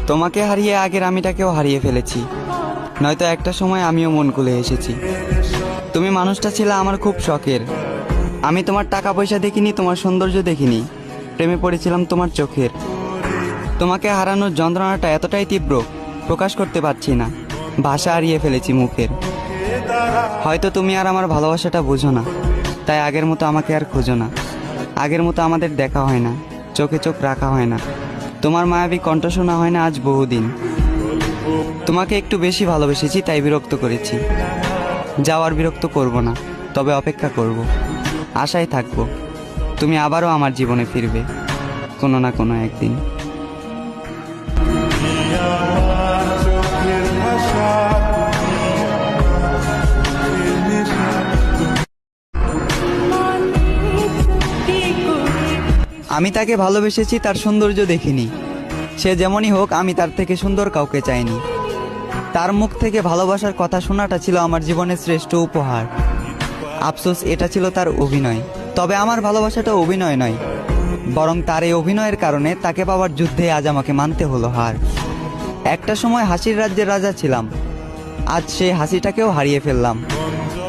তোমাকে হারিয়ে আগের আমিটাকেও হারিয়ে ফেলেছি, নয়তো একটা সময় আমিও মন খুলে এসেছি। তুমি মানুষটা ছিলে আমার খুব শখের। আমি তোমার টাকা পয়সা দেখিনি, তোমার সৌন্দর্য দেখিনি, প্রেমে পড়েছিলাম তোমার চোখের। তোমাকে হারানোর যন্ত্রণাটা এতটাই তীব্র, প্রকাশ করতে পারছি না, ভাষা হারিয়ে ফেলেছি মুখের। হয়তো তুমি আর আমার ভালোবাসাটা বুঝো না, তাই আগের মতো আমাকে আর খোঁজো না। আগের মতো আমাদের দেখা হয় না, চোখে চোখ রাখা হয় না, তোমার মায়াবী কণ্ঠ শোনা হয় না আজ বহুদিন। তোমাকে একটু বেশি ভালোবেসেছি, তাই বিরক্ত করেছি। যাওয়ার বিরক্ত করব না, তবে অপেক্ষা করব, আশায় থাকবো তুমি আবারও আমার জীবনে ফিরবে কোনো না কোনো একদিন। আমি তাকে ভালোবেসেছি, তার সৌন্দর্য দেখিনি। সে যেমনই হোক, আমি তার থেকে সুন্দর কাউকে চাইনি। তার মুখ থেকে ভালোবাসার কথা শোনাটা ছিল আমার জীবনের শ্রেষ্ঠ উপহার। আফসোস, এটা ছিল তার অভিনয়। তবে আমার ভালোবাসাটা অভিনয় নয়, বরং তার এই অভিনয়ের কারণে তাকে পাওয়ার যুদ্ধে আজ আমাকে মানতে হলো হার। একটা সময় হাসির রাজ্যের রাজা ছিলাম, আজ সেই হাসিটাকেও হারিয়ে ফেললাম।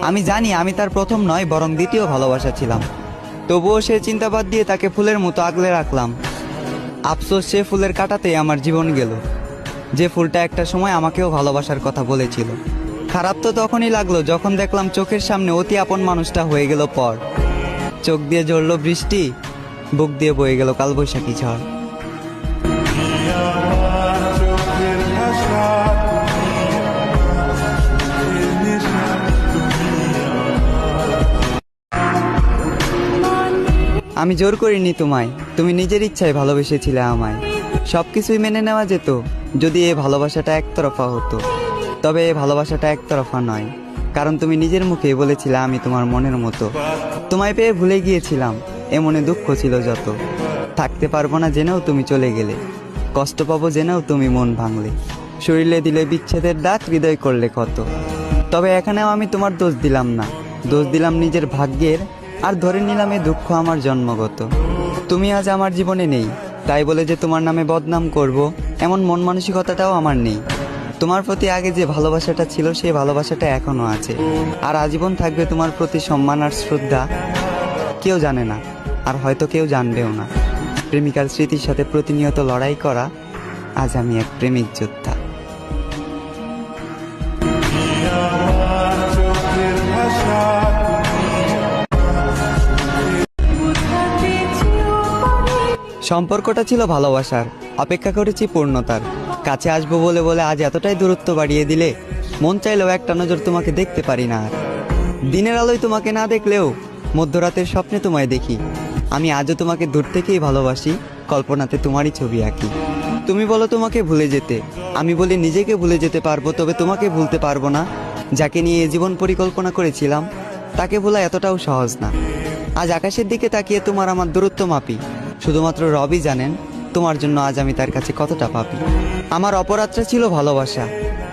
আমি জানি আমি তার প্রথম নয়, বরং দ্বিতীয় ভালোবাসা ছিলাম। তবুও সে চিন্তাবাদ দিয়ে তাকে ফুলের মতো আগলে রাখলাম। আফসোস, সে ফুলের কাঁটাতেই আমার জীবন গেল, যে ফুলটা একটা সময় আমাকেও ভালোবাসার কথা বলেছিল। খারাপ তো তখনই লাগলো যখন দেখলাম চোখের সামনে অতি আপন মানুষটা হয়ে গেল পর। চোখ দিয়ে ঝরল বৃষ্টি, বুক দিয়ে বয়ে গেল কালবৈশাখী ঝড়। আমি জোর করিনি তোমায়, তুমি নিজের ইচ্ছায় ভালোবেসেছিলে আমায়। সবকিছুই মেনে নেওয়া যেত যদি এই ভালোবাসাটা একতরফা হতো। তবে এই ভালোবাসাটা একতরফা নয়, কারণ তুমি নিজের মুখে বলেছিলে আমি তোমার মনের মতো। তোমায় পেয়ে ভুলে গিয়েছিলাম, এ মনে দুঃখ ছিল যত। থাকতে পারবো না জেনেও তুমি চলে গেলে, কষ্ট পাবো জেনেও তুমি মন ভাঙলে। শরীরে দিলে বিচ্ছেদের দাগ, হৃদয় করলে ক্ষত। তবে এখানেও আমি তোমার দোষ দিলাম না, দোষ দিলাম নিজের ভাগ্যের, আর ধরে নিলাম এ দুঃখ আমার জন্মগত। তুমি আজ আমার জীবনে নেই, তাই বলে যে তোমার নামে বদনাম করব এমন মন মানসিকতাটাও আমার নেই। তোমার প্রতি আগে যে ভালোবাসাটা ছিল, সেই ভালোবাসাটা এখনো আছে, আর আজীবন থাকবে তোমার প্রতি সম্মান আর শ্রদ্ধা। কেউ জানে না, আর হয়তো কেউ জানবেও না, প্রেমিকার স্মৃতির সাথে প্রতিনিয়ত লড়াই করা আজ আমি এক প্রেমিক যোদ্ধা। সম্পর্কটা ছিল ভালোবাসার, অপেক্ষা করেছি পূর্ণতার। কাছে আসবো বলে বলে আজ এতটাই দূরত্ব বাড়িয়ে দিলে, মন চাইলেও একটা নজর তোমাকে দেখতে পারি না আর। দিনের আলোয় তোমাকে না দেখলেও মধ্যরাতের স্বপ্নে তোমায় দেখি। আমি আজও তোমাকে দূর থেকেই ভালোবাসি, কল্পনাতে তোমারই ছবি আঁকি। তুমি বলো তোমাকে ভুলে যেতে, আমি বলি নিজেকে ভুলে যেতে পারবো, তবে তোমাকে ভুলতে পারবো না। যাকে নিয়ে জীবন পরিকল্পনা করেছিলাম, তাকে ভোলা এতটাও সহজ না। আজ আকাশের দিকে তাকিয়ে তোমার আমার দূরত্ব মাপি, শুধুমাত্র রবই জানেন তোমার জন্য আজ আমি তার কাছে কতটা পাপী। আমার অপরাধটা ছিল ভালোবাসা,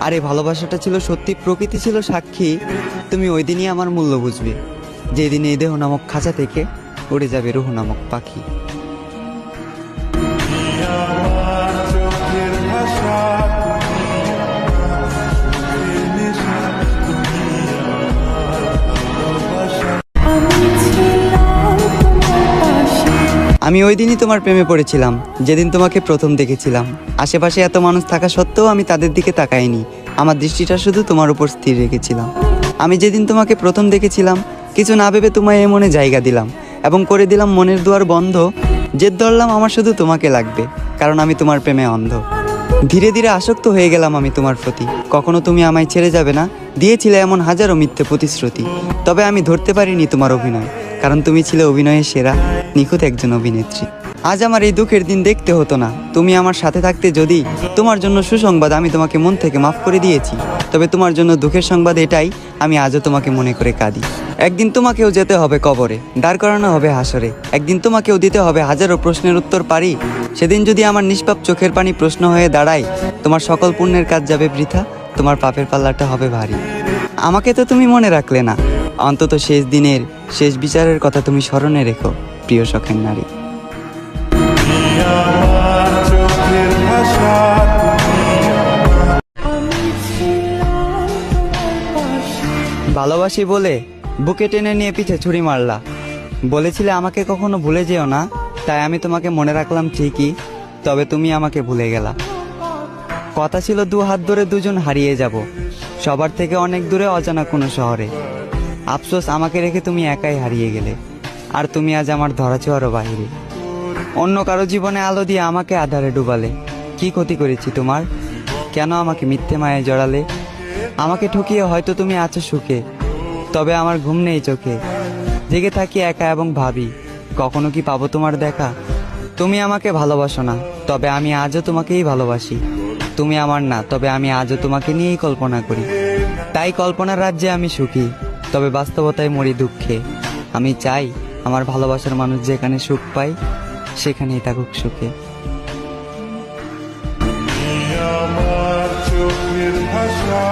আর এই ভালোবাসাটা ছিল সত্যি। প্রকৃতি ছিল সাক্ষী, তুমি ওই দিনই আমার মূল্য বুঝবে, যেদিন এই দেহ নামক খাঁচা থেকে উড়ে যাবে রুহ নামক পাখি। আমি ওই দিনই তোমার প্রেমে পড়েছিলাম, যেদিন তোমাকে প্রথম দেখেছিলাম। আশেপাশে এত মানুষ থাকা সত্ত্বেও আমি তাদের দিকে তাকাইনি, আমার দৃষ্টিটা শুধু তোমার উপর স্থির রেখেছিলাম। আমি যেদিন তোমাকে প্রথম দেখেছিলাম, কিছু না ভেবে তোমায় এ মনে জায়গা দিলাম, এবং করে দিলাম মনের দুয়ার বন্ধ। জেদ ধরলাম আমার শুধু তোমাকে লাগবে, কারণ আমি তোমার প্রেমে অন্ধ। ধীরে ধীরে আসক্ত হয়ে গেলাম আমি তোমার প্রতি, কখনো তুমি আমায় ছেড়ে যাবে না দিয়েছিলে এমন হাজারো মিথ্যে প্রতিশ্রুতি। তবে আমি ধরতে পারিনি তোমার অভিনয়, কারণ তুমি ছিলে অভিনয়ের সেরা, নিখুঁত একজন অভিনেত্রী। আজ আমার এই দুঃখের দিন দেখতে হতো না, তুমি আমার সাথে থাকতে। যদি তোমার জন্য সুসংবাদ, আমি তোমাকে মন থেকে মাফ করে দিয়েছি। তবে তোমার জন্য দুঃখের সংবাদ এটাই, আমি আজও তোমাকে মনে করে কাঁদি। একদিন তোমাকেও যেতে হবে কবরে, দাঁড় করানো হবে হাসরে। একদিন তোমাকেও দিতে হবে হাজারো প্রশ্নের উত্তর পারি। সেদিন যদি আমার নিষ্পাপ চোখের পানি প্রশ্ন হয়ে দাঁড়ায়, তোমার সকল পুণ্যের কাজ যাবে বৃথা, তোমার পাপের পাল্লাটা হবে ভারী। আমাকে তো তুমি মনে রাখলে না, অন্তত শেষ দিনের শেষ বিচারের কথা তুমি স্মরণে রেখো, প্রিয় শখের নারী। ভালোবাসি বলে বুকে টেনে নিয়ে পিছে ছুরি মারলা। বলেছিলে আমাকে কখনো ভুলে যেও না, তাই আমি তোমাকে মনে রাখলাম ঠিকই, তবে তুমি আমাকে ভুলে গেলা। কথা ছিল দু হাত ধরে দুজন হারিয়ে যাব, সবার থেকে অনেক দূরে অজানা কোনো শহরে। আফসোস আমাকে রেখে তুমি একাই হারিয়ে গেলে, আর তুমি আজ আমার ধরাছোঁয়ারও বাহিরে। অন্য কারো জীবনে আলো দিয়ে আমাকে আধারে ডুবালে। কি ক্ষতি করেছি তোমার? কেন আমাকে মিথ্যে মায়ায় জড়ালে? আমাকে ঠকিয়ে হয়তো তুমি আছো সুখে, তবে আমার ঘুম নেই চোখে। জেগে থাকি একা এবং ভাবি, কখনো কি পাবো তোমার দেখা? তুমি আমাকে ভালোবাসো না, তবে আমি আজও তোমাকেই ভালোবাসি। তুমি আমার না, তবে আমি আজও তোমাকে নিয়েই কল্পনা করি। তাই কল্পনার রাজ্যে আমি সুখী, তবে বাস্তবতায় মরি দুঃখে। আমি চাই আমার ভালোবাসার মানুষ যেখানে সুখ পায়, সেখানেই থাকুক সুখে। আমার চোখের ভাষা,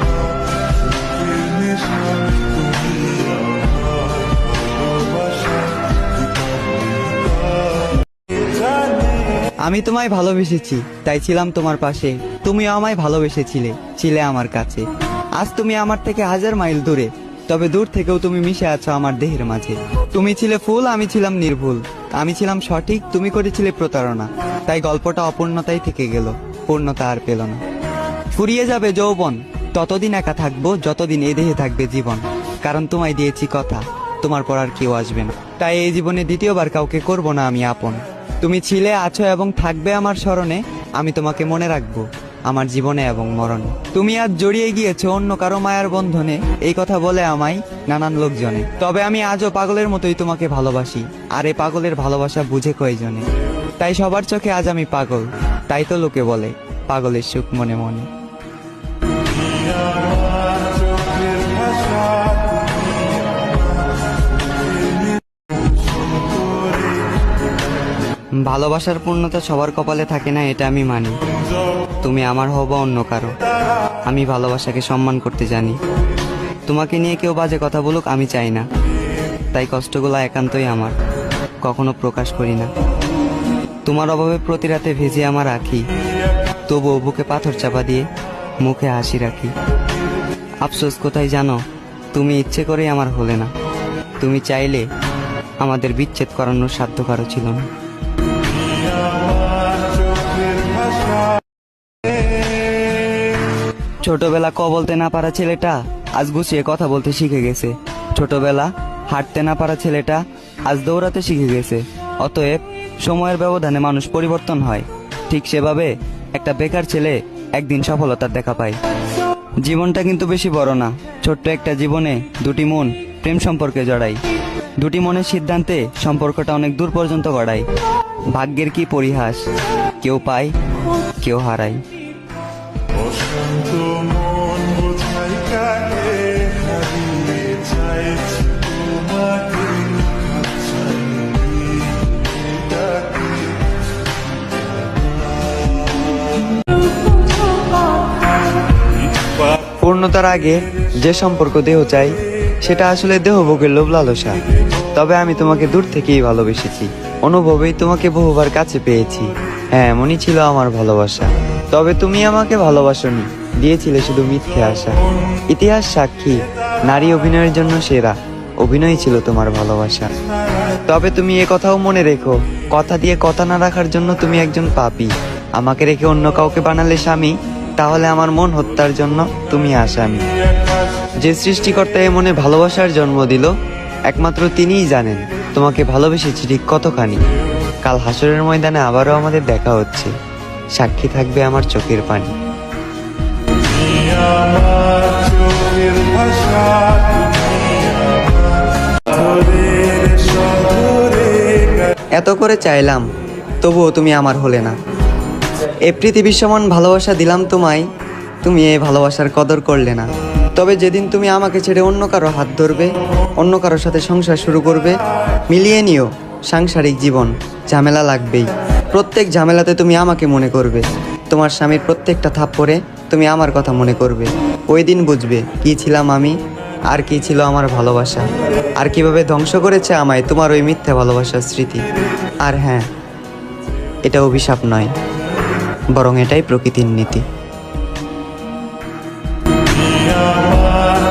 চোখের নেশা, তুমি আমার ভালোবাসা। আমি তোমায় ভালোবেসেছি, তাই ছিলাম তোমার পাশে। তুমিও আমায় ভালোবেসেছিলে, ছিলে আমার কাছে। আজ তুমি আমার থেকে 1000 মাইল দূরে, তবে দূর থেকেও তুমি মিশে আছো আমার দেহের মাঝে। তুমি ছিলে ফুল, আমি ছিলাম নির্ভুল। আমি ছিলাম সঠিক, তুমি করেছিলে প্রতারণা। তাই গল্পটা অপূর্ণতাই থেকে গেল, পূর্ণতা আর পেল না। ফুরিয়ে যাবে যৌবন, ততদিন একা থাকবো যতদিন এ দেহে থাকবে জীবন। কারণ তোমায় দিয়েছি কথা, তোমার পর আর কেউ আসবে না। তাই এই জীবনে দ্বিতীয়বার কাউকে করব না আমি আপন। তুমি ছিলে, আছো এবং থাকবে আমার স্মরণে। আমি তোমাকে মনে রাখবো আমার জীবনে এবং মরণে। তুমি আজ জড়িয়ে গিয়েছো অন্য কারো মায়ার বন্ধনে, এই কথা বলে আমায় নানান লোকজনে। তবে আমি আজও পাগলের মতোই তোমাকে ভালোবাসি, আর এই পাগলের ভালোবাসা বুঝে কয়জনে। তাই সবার চোখে আজ আমি পাগল, তাই তো লোকে বলে পাগলের সুখ মনে মনে। আমার চোখের ভাষা, ভালোবাসার পূর্ণতা সবার কপালে থাকে না, এটা আমি মানি। তুমি আমার হও বা অন্য কারো, আমি ভালোবাসাকে সম্মান করতে জানি। তোমাকে নিয়ে কেউ বাজে কথা বলুক আমি চাই না, তাই কষ্টগুলো একান্তই আমার, কখনো প্রকাশ করি না। তোমার অভাবে প্রতি রাতে ভেজে আমার আঁখি, তবুও বুকে পাথর চাপা দিয়ে মুখে হাসি রাখি। আফসোস কোথায় জানো, তুমি ইচ্ছে করেই আমার হলে না। তুমি চাইলে আমাদের বিচ্ছেদ করানোর সাধ্য কারো ছিল না। আমার চোখের ভাষা, ছোটবেলা ক বলতে না পারা ছেলেটা আজ গুছিয়ে কথা বলতে শিখে গেছে। ছোটবেলা হাঁটতে না পারা ছেলেটা আজ দৌড়াতে শিখে গেছে। অতএব সময়ের ব্যবধানে মানুষ পরিবর্তন হয়, ঠিক সেভাবে একটা বেকার ছেলে একদিন সফলতার দেখা পায়। জীবনটা কিন্তু বেশি বড় না, ছোট্ট একটা জীবনে দুটি মন প্রেম সম্পর্কে জড়াই। দুটি মনের সিদ্ধান্তে সম্পর্কটা অনেক দূর পর্যন্ত গড়ায়। ভাগ্যের কি পরিহাস, কেউ পায় কেউ হারায়। অশান্ত মন বোঝাই কাকে, হারিয়ে চাইছি তোমাকে, চাইনি তাকে। পূর্ণতার আগে যে সম্পর্ক দেহ চাই, সেটা আসলে দেহভোগের লোভ লালসা। তবে আমি তোমাকে দূর থেকেই ভালোবেসেছি, অনুভবেই তোমাকে বহুবার কাছে পেয়েছি। হ্যাঁ, এমনই ছিল আমার ভালোবাসা। তবে তুমি আমাকে ভালোবাসোনি, দিয়েছিলে শুধু মিথ্যে আশা। ইতিহাস সাক্ষী, নারী অভিনয়ের জন্য সেরা, অভিনয় ছিল তোমার ভালোবাসা। তবে তুমি এ কথাও মনে রেখো, কথা দিয়ে কথা না রাখার জন্য তুমি একজন পাপী। আমাকে রেখে অন্য কাউকে বানালে স্বামী, তাহলে আমার মন হত্যার জন্য তুমি আসামি। যে সৃষ্টিকর্তা এ মনে ভালোবাসার জন্ম দিল, একমাত্র তিনিই জানেন তোমাকে ভালোবেসেছি ঠিক কতখানি। কাল হাসরের ময়দানে আবারও আমাদের দেখা হচ্ছে, সাক্ষী থাকবে আমার চোখের পানি। আমার চোখের ভাষা, এত করে চাইলাম, তবুও তুমি আমার হলে না। এ পৃথিবীর সমান ভালোবাসা দিলাম তোমায়, তুমি এই ভালোবাসার কদর করলে না। তবে যেদিন তুমি আমাকে ছেড়ে অন্য কারো হাত ধরবে, অন্য কারোর সাথে সংসার শুরু করবে, মিলিয়ে নিও সাংসারিক জীবন, ঝামেলা লাগবেই। প্রত্যেক ঝামেলাতে তুমি আমাকে মনে করবে, তোমার স্বামীর প্রত্যেকটা থাপ্পড়ে তুমি আমার কথা মনে করবে। ওই দিন বুঝবে কি ছিলাম আমি, আর কি ছিল আমার ভালোবাসা, আর কিভাবে ধ্বংস করেছে আমায় তোমার ওই মিথ্যা ভালোবাসার স্মৃতি। আর হ্যাঁ, এটা অভিশাপ নয়, বরং এটাই প্রকৃতির নীতি। আমার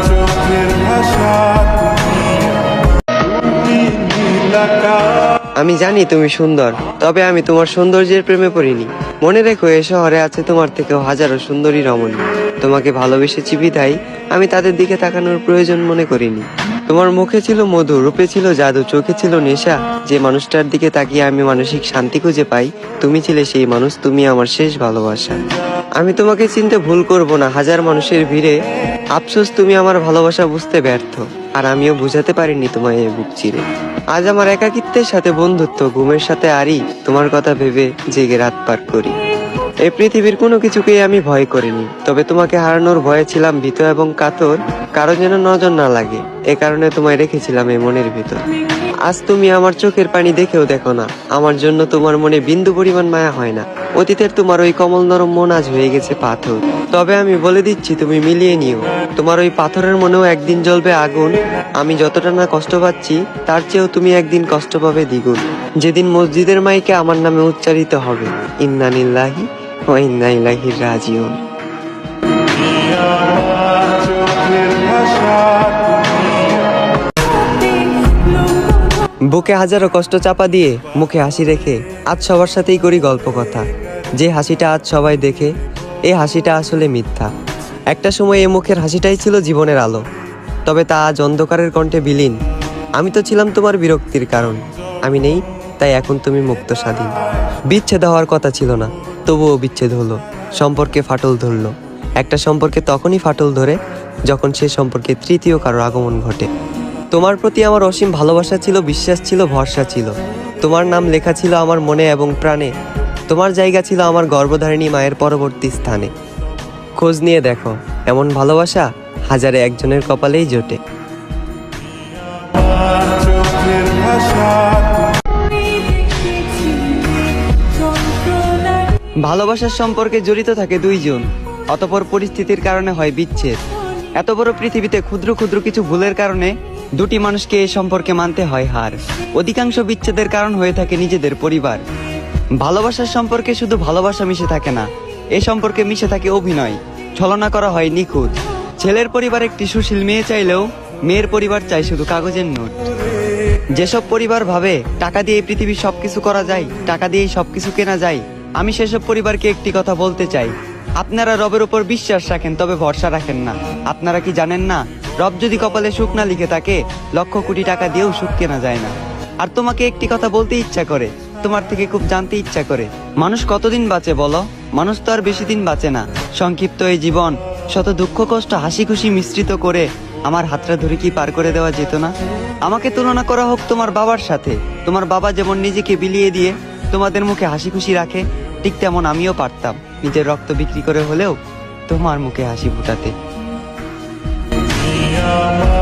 আমি জানি তুমি সুন্দর, তবে আমি তোমার সৌন্দর্যের প্রেমে পড়িনি। মনে রেখো, এ শহরে আছে তোমার থেকেও হাজারো সুন্দরী রমণী। তোমাকে ভালোবেসেছি বিধায় আমি তাদের দিকে তাকানোর প্রয়োজন মনে করিনি। তোমার মুখে ছিল মধু, রূপে ছিল জাদু, চোখে ছিল নেশা। যে মানুষটার দিকে তাকিয়ে আমি মানসিক শান্তি খুঁজে পাই, তুমি ছিলে সেই মানুষ। তুমি আমার শেষ ভালোবাসা। আমি তোমাকে চিনতে ভুল করব না হাজার মানুষের ভিড়ে। আফসোস তুমি আমার ভালোবাসা বুঝতে ব্যর্থ, আর আমিও বুঝাতে পারিনি তোমায় এই বুক চিরে। আজ আমার একাকিত্বের সাথে বন্ধুত্ব, ঘুমের সাথে আরি, তোমার কথা ভেবে জেগে রাত পার করি। এই পৃথিবীর কোনো কিছুকেই আমি ভয় করিনি, তবে তোমাকে হারানোর ভয়ে ছিলাম ভীত এবং কাতর। কারো যেন নজর না লাগে, এ কারণে তোমায় রেখেছিলাম এই মনের ভিতর। আজ তুমি আমার চোখের পানি দেখেও দেখো না, আমার জন্য তোমার মনে বিন্দু পরিমাণ মায়া হয় না। অতীতের তোমার ওই কমল নরম মন আজ হয়ে গেছে পাথর। তবে আমি বলে দিচ্ছি, তুমি মিলিয়ে নিও, তোমার ওই পাথরের মনেও একদিন জ্বলবে আগুন। আমি যতটা না কষ্ট পাচ্ছি, তার চেয়েও তুমি একদিন কষ্ট পাবে দ্বিগুণ। যেদিন মসজিদের মাইকে আমার নামে উচ্চারিত হবে ইন্না লিল্লাহি ওয়া ইন্না ইলাইহি রাজিউন। আমার চোখের ভাষা বুকে হাজারো কষ্ট চাপা দিয়ে মুখে হাসি রেখে আজ সবার সাথেই করি গল্প কথা। যে হাসিটা আজ সবাই দেখে, এই হাসিটা আসলে মিথ্যা। একটা সময় এই মুখের হাসিটাই ছিল জীবনের আলো, তবে তা আজ অন্ধকারের কণ্ঠে বিলীন। আমি তো ছিলাম তোমার বিরক্তির কারণ, আমি নেই তাই এখন তুমি মুক্ত স্বাধীন। বিচ্ছেদ হওয়ার কথা ছিল না, তবুও বিচ্ছেদ হলো। সম্পর্কে ফাটল ধরলো। একটা সম্পর্কে তখনই ফাটল ধরে যখন সে সম্পর্কে তৃতীয় কারোর আগমন ঘটে। তোমার প্রতি আমার অসীম ভালোবাসা ছিল, বিশ্বাস ছিল, ভরসা ছিল। তোমার নাম লেখা ছিল আমার মনে এবং প্রাণে। তোমার জায়গা ছিল আমার গর্ভধারিণী মায়ের পরবর্তী স্থানে। খোঁজ নিয়ে দেখো, এমন ভালোবাসা হাজারে একজনের কপালেই জোটে। আমার চোখের ভাষা ভালোবাসার সম্পর্কে জড়িত থাকে দুইজন, অতঃপর পরিস্থিতির কারণে হয় বিচ্ছেদ। এত বড় পৃথিবীতে ক্ষুদ্র ক্ষুদ্র কিছু ভুলের কারণে দুটি মানুষকে এই সম্পর্কে মানতে হয় হার। অধিকাংশ বিচ্ছেদের কারণ হয়ে থাকে নিজেদের পরিবার। ভালোবাসার সম্পর্কে শুধু ভালোবাসা মিশে থাকে না, এ সম্পর্কে মিশে থাকে অভিনয়। ছলনা করা হয় নিখুঁত। ছেলের পরিবার একটি সুশীল মেয়ে চাইলেও মেয়ের পরিবার চাই শুধু কাগজের নোট। যেসব পরিবার ভাবে টাকা দিয়ে এই পৃথিবীর সবকিছু করা যায়, টাকা দিয়েই সবকিছু কেনা যায়, আমি সেসব পরিবারকে একটি কথা বলতে চাই, আপনারা রবের উপর বিশ্বাস রাখেন, তবে ভরসা রাখেন না। আপনারা কি জানেন না, রব যদি কপালে সুখ না লিখে থাকে, লক্ষ কোটি টাকা দিয়েও সুখ কেনা যায় না। আর তোমাকে একটি কথা বলতে ইচ্ছা করে, তোমার থেকে খুব জানতে ইচ্ছা করে, মানুষ কতদিন বাঁচে বলো? মানুষ তো আর বেশি দিন বাঁচে না। সংক্ষিপ্ত এই জীবন শত দুঃখ কষ্ট হাসি খুশি মিশ্রিত করে আমার হাতটা ধরে কি পার করে দেওয়া যেত না? আমাকে তুলনা করা হোক তোমার বাবার সাথে। তোমার বাবা যেমন নিজেকে বিলিয়ে দিয়ে তোমাদের মুখে হাসি খুশি রাখে, ঠিক তেমন আমিও পারতাম নিজের রক্ত বিক্রি করে হলেও তোমার মুখে হাসি ফুটাতে। আমার